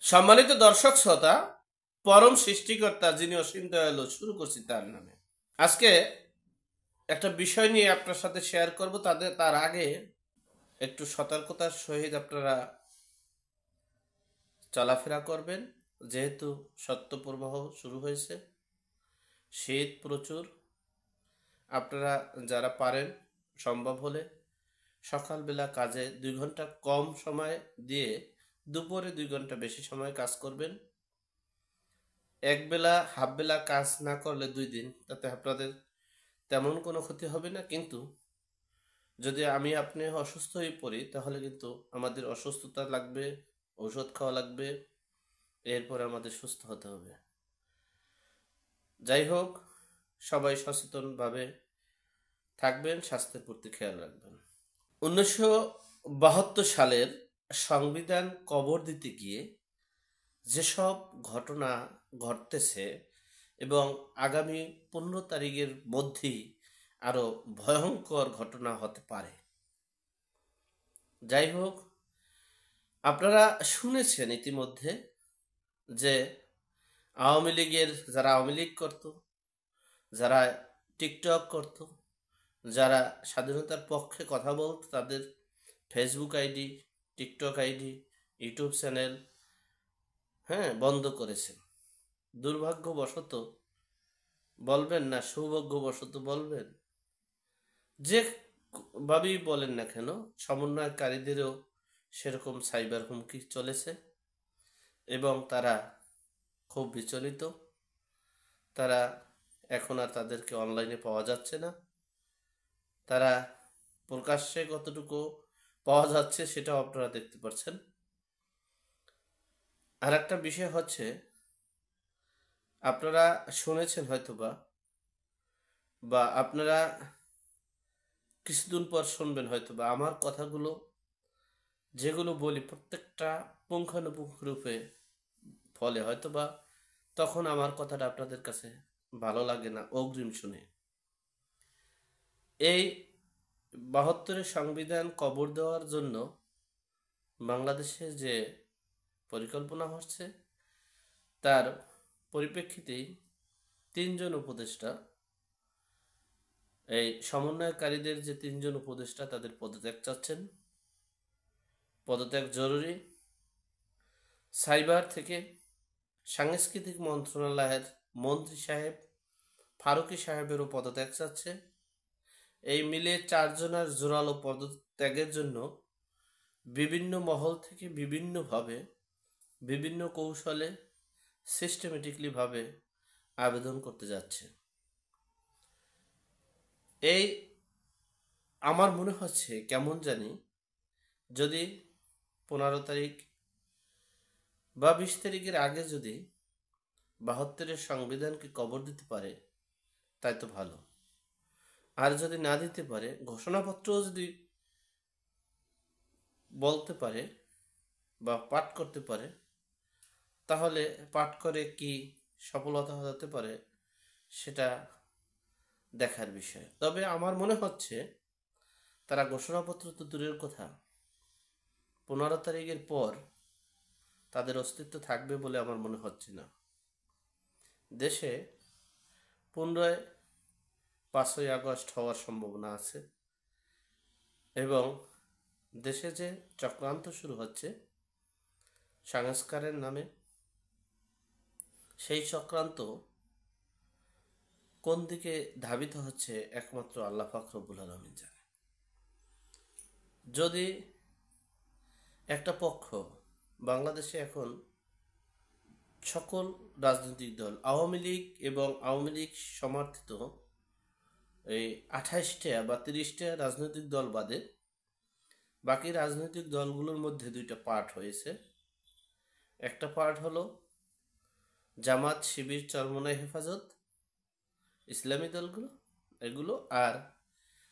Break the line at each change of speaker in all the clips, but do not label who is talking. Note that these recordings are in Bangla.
সম্মানিত দর্শক শ্রোতা, পরম সৃষ্টিকর্তা যিনি অসীম দয়ালু, শুরু করছি তার নামে। আজকে একটা বিষয় নিয়ে আপনার সাথে শেয়ার করব। তার আগে একটু সতর্কতার সহিত আপনারা চলাফেরা করবেন। যেহেতু শৈত্যপ্রবাহ শুরু হয়েছে, শীত প্রচুর। আপনারা যারা পারেন, সম্ভব হলে সকালবেলা কাজে 2 ঘন্টা কম সময় দিয়ে দুপুরে 2 ঘন্টা বেশি সময় কাজ করবেন। একবেলা হাফ বেলা কাজ না করলে 2 দিন, তাতে আপনাদের তেমন কোনো ক্ষতি হবে না। কিন্তু যদি আপনি অসুস্থ হয়ে পড়ি, তাহলে কিন্তু আমাদের অসুস্থতা লাগবে, ঔষধ খাওয়া লাগবে, এরপর আমাদের সুস্থ হতে হবে। যাই হোক, সবাই সচেতনভাবে থাকবেন, স্বাস্থ্যের প্রতি খেয়াল রাখবেন। 1972 সালের সংবিধান কবর দিতে গিয়ে যেসব ঘটনা ঘটতেছে এবং আগামী 15 তারিখের মধ্যেই আরো ভয়ঙ্কর ঘটনা হতে পারে। যাই হোক, আপনারা শুনেছেন ইতিমধ্যে যে আওয়ামী লীগের যারা আওয়ামী লীগ করত, যারা টিকটক করত, যারা স্বাধীনতার পক্ষে কথা বলত, তাদের Facebook ID, TikTok ID, YouTube channel বন্ধ করেছেন। দুর্ভাগ্যবশত বলবেন না সৌভাগ্যবশত বলবেন, যে ভাবেই বলেন না কেন, সমন্বয়কারীদেরও সেরকম সাইবার হুমকি চলেছে এবং তারা খুব বিচলিত। তারা এখন আর তাদেরকে অনলাইনে পাওয়া যাচ্ছে না। তারা প্রকাশ্যে কতটুকু পাওয়া যাচ্ছে সেটাও আপনারা দেখতে পাচ্ছেন। আর একটা বিষয় হচ্ছে, আপনারা শুনেছেন হয়তোবা, বা আপনারা কিছুদিন পর শুনবেন হয়তোবা, আমার কথাগুলো যেগুলো বলি প্রত্যেকটা পুঙ্খানুপুঙ্খ রূপে ফলে হয়তোবা তখন আমার কথাটা আপনাদের কাছে ভালো লাগে না অগ্রিম শুনে। এই 72-এর সংবিধান কবর দেওয়ার জন্য বাংলাদেশে যে পরিকল্পনা হচ্ছে, তার পরিপ্রেক্ষিতেই 3জন উপদেষ্টা, এই সমন্বয়কারীদের যে 3জন উপদেষ্টা, তাদের পদত্যাগ চাচ্ছেন। পদত্যাগ জরুরি। সাইবার থেকে সাংস্কৃতিক মন্ত্রণালয়ের মন্ত্রী সাহেব ফারুকী সাহেবেরও পদত্যাগ চাচ্ছে। এই মিলে 4জনের জোরালো পদত্যাগের জন্য বিভিন্ন মহল থেকে বিভিন্নভাবে, বিভিন্ন কৌশলে, সিস্টেমেটিকলি ভাবে আবেদন করতে যাচ্ছে। এই আমার মনে হচ্ছে কেমন জানি, যদি 15 তারিখ বা 20 তারিখের আগে যদি 72-এর সংবিধানকে কবর দিতে পারে, তাই তো ভালো। আর যদি না দিতে পারে, ঘোষণাপত্রও যদি বলতে পারে বা পাঠ করতে পারে, তাহলে পাঠ করে কি সফলতা হতে পারে সেটা দেখার বিষয়। তবে আমার মনে হচ্ছে তারা ঘোষণাপত্র তো দূরের কথা, 15 তারিখের পর তাদের অস্তিত্ব থাকবে বলে আমার মনে হচ্ছে না। দেশে 5ই আগস্ট হওয়ার সম্ভাবনা আছে এবং দেশে যে চক্রান্ত শুরু হচ্ছে সংস্কারের নামে, সেই চক্রান্ত কোন দিকে ধাবিত হচ্ছে একমাত্র আল্লাহ পাক রব্বুল আলামিন জানে। যদি একটা পক্ষ, বাংলাদেশে এখন সকল রাজনৈতিক দল, আওয়ামী লীগ এবং আওয়ামী লীগ সমর্থিত এই 28টা বা 30টা রাজনৈতিক দল বাদে বাকি রাজনৈতিক দলগুলোর মধ্যে 2টা পার্ট হয়েছে। একটা পার্ট হলো জামাত, শিবির, চরমনাই হেফাজত, ইসলামী দলগুলো, এগুলো। আর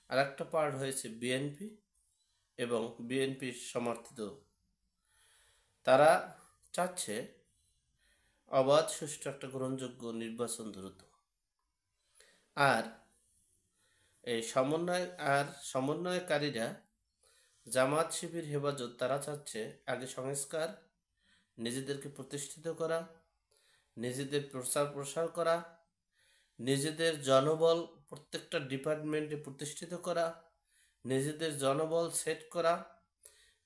একটা পার্ট হয়েছে বিএনপি এবং বিএনপির সমর্থিত। তারা চাচ্ছে অবাধ, সুষ্ঠু একটা গ্রহণযোগ্য নির্বাচন দ্রুত। আর এই সমন্বয়কারীরা জামাত, শিবির, হেফাজত, তারা চাচ্ছে আগে সংস্কার, নিজেদেরকে প্রতিষ্ঠিত করা, নিজেদের প্রচার প্রসার করা, নিজেদের জনবল প্রত্যেকটা ডিপার্টমেন্টে প্রতিষ্ঠিত করা, নিজেদের জনবল সেট করা,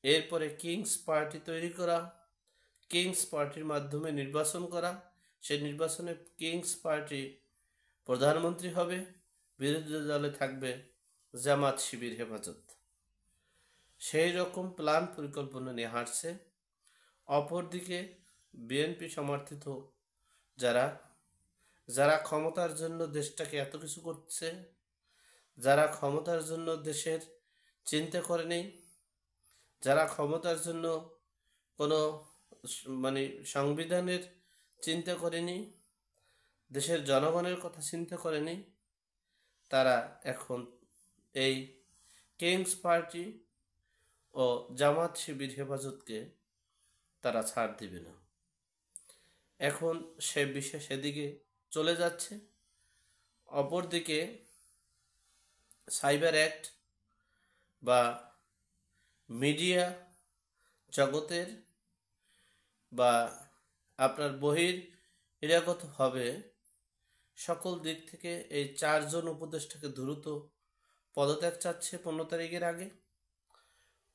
এরপরে কিংস পার্টি তৈরি করা, কিংস পার্টির মাধ্যমে নির্বাচন করা, সেই নির্বাচনে কিংস পার্টি প্রধানমন্ত্রী হবে, বিরোধী দলে থাকবে জামাত শিবির হেফাজত। সেই রকম প্ল্যান পরিকল্পনা নিয়ে হাঁটছে। অপরদিকে বিএনপি সমর্থিত যারা যারা ক্ষমতার জন্য দেশটাকে এত কিছু করছে, যারা ক্ষমতার জন্য দেশের চিন্তা করেনি, যারা ক্ষমতার জন্য কোনো মানে সংবিধানের চিন্তা করেনি, দেশের জনগণের কথা চিন্তা করেনি, তারা এখন এই কিংস পার্টি ও জামাত শিবির হেফাজতকে তারা ছাড় দিবে না। এখন সে বিষয় সেদিকে চলে যাচ্ছে। অপরদিকে সাইবার অ্যাক্ট বা মিডিয়া জগতের বা আপনার বহিরাগতভাবে সকল দিক থেকে এই 4 জন উপদেষ্টাকে দ্রুত পদত্যাগ চাচ্ছে 15 তারিখের আগে।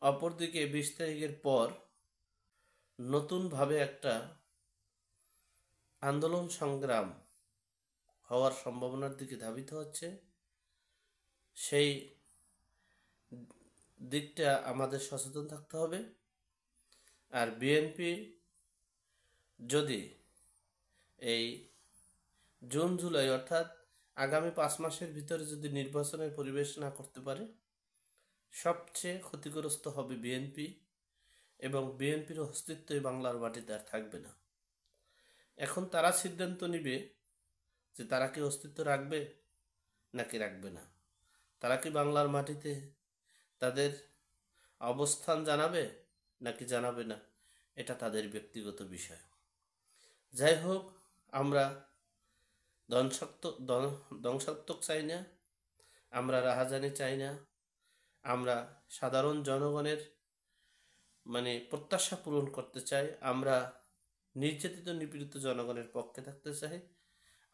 অপরদিকে 20 তারিখের পর নতুনভাবে একটা আন্দোলন সংগ্রাম হওয়ার সম্ভাবনার দিকে ধাবিত হচ্ছে। সেই দিকটা আমাদের সচেতন থাকতে হবে। আর বিএনপি যদি এই জুন জুলাই অর্থাৎ আগামী 5 মাসের ভিতরে যদি নির্বাচনের পরিবেশ না করতে পারে, সবচেয়ে ক্ষতিগ্রস্ত হবে বিএনপি এবং বিএনপির অস্তিত্বই বাংলার মাটিতে আর থাকবে না। এখন তারা সিদ্ধান্ত নিবে যে তারা কি অস্তিত্ব রাখবে নাকি রাখবে না, তারা কি বাংলার মাটিতে তাদের অবস্থান জানাবে নাকি জানাবে না, এটা তাদের ব্যক্তিগত বিষয়। যাই হোক, আমরা ধ্বংসাত্মক চাই না, আমরা রাহাজানি চাই না, আমরা সাধারণ জনগণের প্রত্যাশা পূরণ করতে চাই। আমরা নির্যাতিত নিপীড়িত জনগণের পক্ষে থাকতে চাই।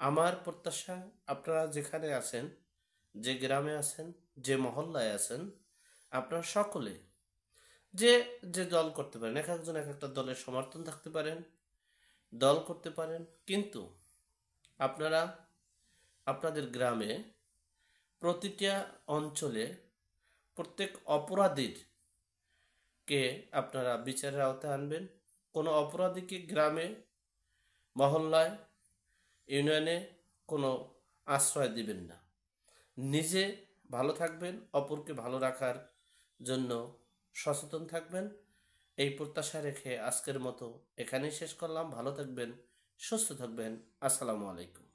আমার প্রত্যাশা আপনারা যেখানে আছেন, যে গ্রামে আছেন, যে মহল্লায় আছেন, আপনারা সকলে যে যে দল করতে পারেন, এক একজন এক একটা দলের সমর্থন থাকতে পারেন, দল করতে পারেন, কিন্তু আপনারা আপনাদের গ্রামে প্রতিটা অঞ্চলে প্রত্যেক অপরাধীকে আপনারা বিচারের আওতায় আনবেন। কোনো অপরাধীকে গ্রামে, মহল্লায়, ইউনিয়নে কোনো আশ্রয় দিবেন না। নিজে ভালো থাকবেন, অপরকে ভালো রাখার জন্য সচেতন থাকবেন। এই প্রত্যাশা রেখে আজকের মতো এখানেই শেষ করলাম। ভালো থাকবেন, সুস্থ থাকবেন। আসসালামু আলাইকুম।